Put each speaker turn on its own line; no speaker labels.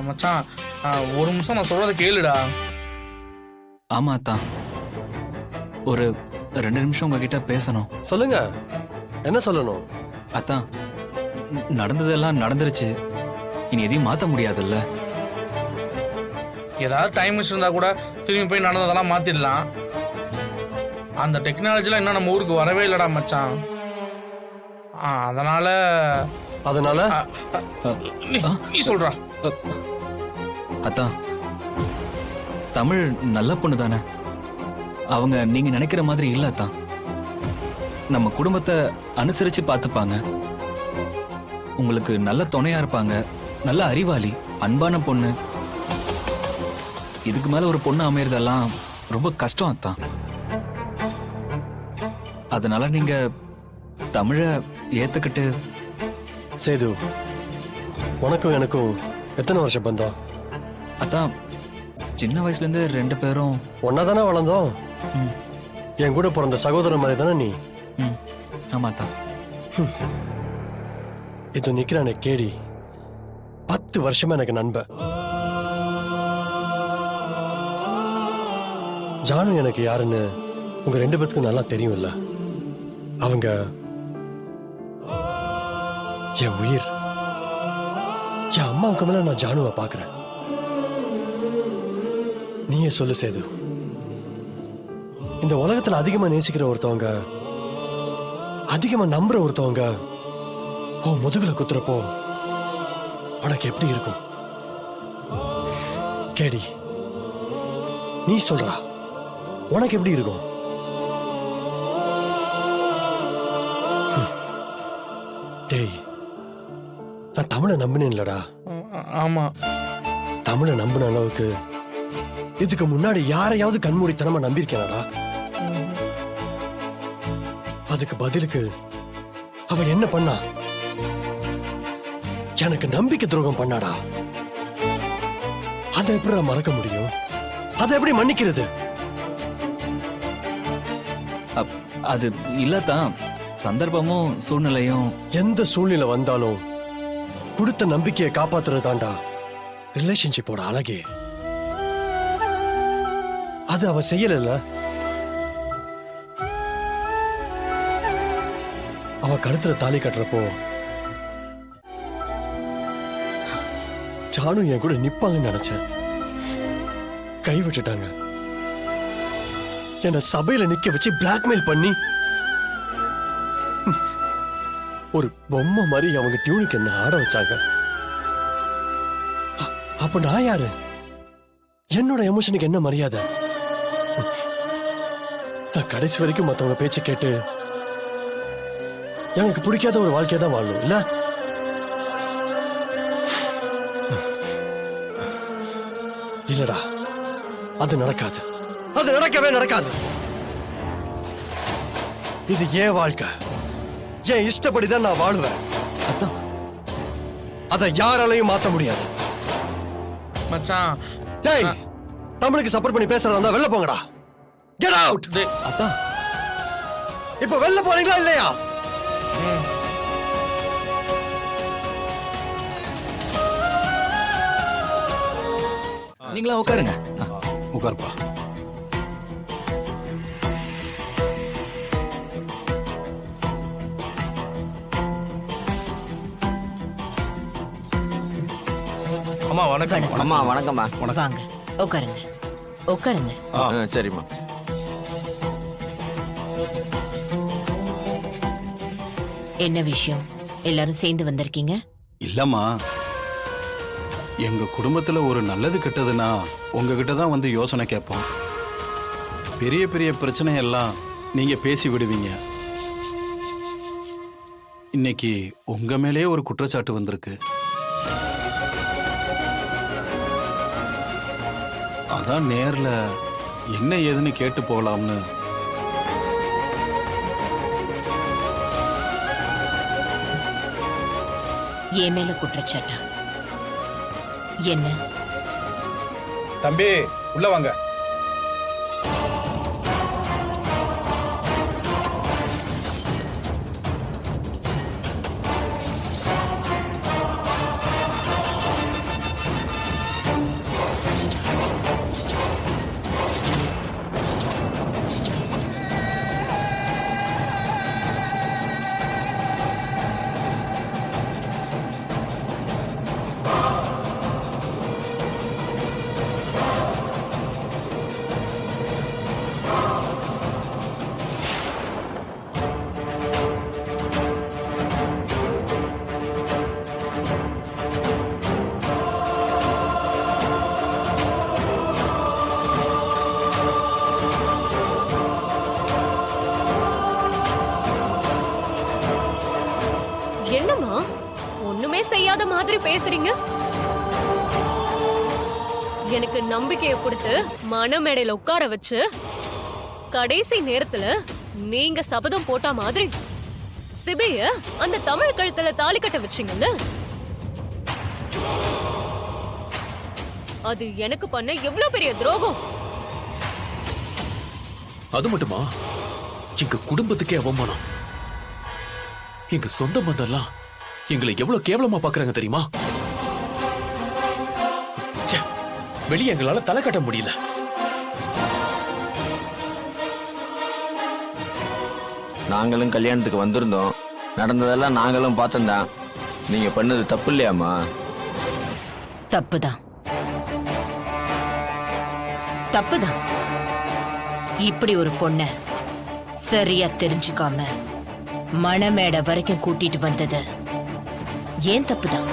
மச்சான் ஒரு நிமிஷம் நான் சொல்றத கேளுடா.
ஆமா அத்தான், ஒரு 2 நிமிஷம் உங்ககிட்ட பேசணும்.
சொல்லுங்க, என்ன சொல்லணும்?
அத்தான், நடந்ததெல்லாம் நடந்துருச்சு, இனி எதையும் மாத்த முடியாதுல்ல.
ஏதாவது டைம் மிஷின் இருந்தா கூட திரும்பி போய் நடந்ததெல்லாம் மாத்திடலாம். அந்த டெக்னாலஜிலாம் இன்னும் நம்ம ஊருக்கு வரவே இல்லடா மச்சான். அதனால
அதனால
நீ சொல்றா.
அத்தான், தமிழ் நல்ல பொண்ணு தானே, அவங்க நீங்க நினைக்கிற மாதிரி இல்ல அத்தான். நம்ம குடும்பத்தை அனுசரிச்சு பார்த்துப்பாங்க, உங்களுக்கு நல்ல துணையா இருப்பாங்க, நல்ல அறிவாளி, அன்பான பொண்ணு. இதுக்கு மேல ஒரு பொண்ணு அமையறதெல்லாம் ரொம்ப கஷ்டம் அத்தான். அதனால நீங்க தமிழ ஏத்துக்கிட்டு.
சேது, உனக்கும் எனக்கும் எத்தனை வருஷம் பந்தம்?
அத்தான், சின்ன வயசுல இருந்து 2 பேரும்
ஒன்னாதானே வளர்ந்தோம். என் கூட பிறந்த சகோதரன் மாதிரி தானே நீ?
ஆமா அத்தான்.
இது நிக்கிறானே கேடி, 10 வருஷமா எனக்கு நண்பன். ஜானு எனக்கு யாருன்னு உங்க 2 பேத்துக்கும் நல்லா தெரியும்ல. அவங்க என் உயிர். என் அம்மாவுக்கு மேல நான் ஜானுவை பாக்குறேன். நீயே சொல்லு சேது, இந்த உலகத்துல அதிகமா நேசிக்கிற ஒருத்தவங்க, அதிகமா நம்புற ஒருத்தவங்க ஓ முதுகுல குத்துறப்போ உனக்கு எப்படி இருக்கும்? கேடி, நீ சொல்றா, உனக்கு எப்படி இருக்கும்? டேய், நான் தமிழை நம்பினேன்லடா.
ஆமா,
தமிழை நம்பின அளவுக்கு இதுக்கு முன்னாடி யாரையாவது கண்மூடித்தனமா நம்பியிருக்கேனடா? அதுக்கு பதிலுக்கு அவ என்ன பண்ணா? எனக்கு நம்பிக்கை துரோகம் பண்ணாடா. அதை எப்படி மறக்க முடியும்? அதை எப்படி மன்னிக்கிறது?
அது இல்லத்தான், சந்தர்ப்பமும் சூழ்நிலையும்.
எந்த சூழ்நிலை வந்தாலும் கொடுத்த நம்பிக்கையை காப்பாத்துறதாண்டா ரிலேஷன்ஷிப்போட அழகே. அது அவ செய்யல. அவ கழுத்துல தாலி கட்டுறப்போ ஜானு என் கூட நிப்பாங்கன்னு நினைச்சேன். கை விட்டுட்டாங்க. என்ன சபையில நிக்க வச்சு பிளாக்மெயில் பண்ணி ஒரு பொம்மை மாதிரி அவங்க டியூனுக்கு என்ன ஆட வச்சாங்க. அப்ப நான் யாரு? என்னோட எமோஷனுக்கு என்ன மரியாதை? நான் கடைசி வரைக்கும் மத்தவங்க பேச்சு கேட்டு எனக்கு பிடிக்காத ஒரு வாழ்க்கையை தான் வாழணும் இல்ல? இல்லடா, அது நடக்காது. அது நடக்கவே நடக்காது. இது ஏன் வாழ்க்கை, என் இஷ்டப்படிதான் நான் வாழ்வேன். அதை யாராலையும் மாத்த முடியாது.
மச்சான்,
டேய், தமிழுக்கு சப்போர்ட் பண்ணி பேசுறதா இருந்தா வெளில போங்கடா. Get out.
அத்தான்,
இப்போ வெளில போறீங்களா இல்லையா?
நீங்களா உட்காருங்க.
உட்காருப்பா.
அம்மா வணக்கம்.
அம்மா வணக்கம்மா.
வாங்க உட்காருங்க, உட்காருங்க.
சரிம்மா.
என்ன விஷயம், எல்லாரும் சேர்ந்து வந்திருக்கீங்க?
இல்லம்மா, எங்க குடும்பத்துல ஒரு நல்லது கெட்டதுன்னா உங்ககிட்ட தான் வந்து யோசனை கேட்போம். பெரிய பெரிய பிரச்சனை எல்லாம் நீங்க பேசி விடுவீங்க. இன்னைக்கு உங்க மேலேயே ஒரு குற்றச்சாட்டு வந்திருக்கு. அதான் நேர்ல என்ன ஏதுன்னு கேட்டு போலாம்னு.
என் மேல குற்றச்சாட்டா? என்ன?
தம்பி உள்ள வாங்க.
என்னம்மா ஒண்ணுமே செய்யாத மாதிரி பேசுறீங்க? எனக்கு நம்பிக்கையை கொடுத்து மணமேடையில உட்கார வச்சு கடைசி நேரத்துல நீங்க சபதம் போட்ட மாதிரி சிபைய அந்த தமிழ் கழுத்துல தாலி கட்ட வச்சீங்கல்ல, அது எனக்கு பண்ண எவ்வளவு பெரிய துரோகம்.
அது மட்டுமா, எங்க குடும்பத்துக்கே அவமானம். எங்க சொந்த பந்தம்லாம் எங்களை எவ்வளவு கேவலமா பாக்குறாங்க தெரியுமா? ச்சே, வெளியே எங்களால தலை கட்ட முடியல.
நாங்களும் கல்யாணத்துக்கு வந்திருந்தோம், நடந்ததெல்லாம் நாங்களும் பார்த்தோம்தான். நீங்க பண்ணது தப்பு இல்லையாமா?
தப்புதான், தப்புதான். இப்படி ஒரு பொண்ண சரியா தெரிஞ்சுக்காம மணமேடை வரைக்கும் கூட்டிட்டு வந்தது ஏன் தப்புதான்.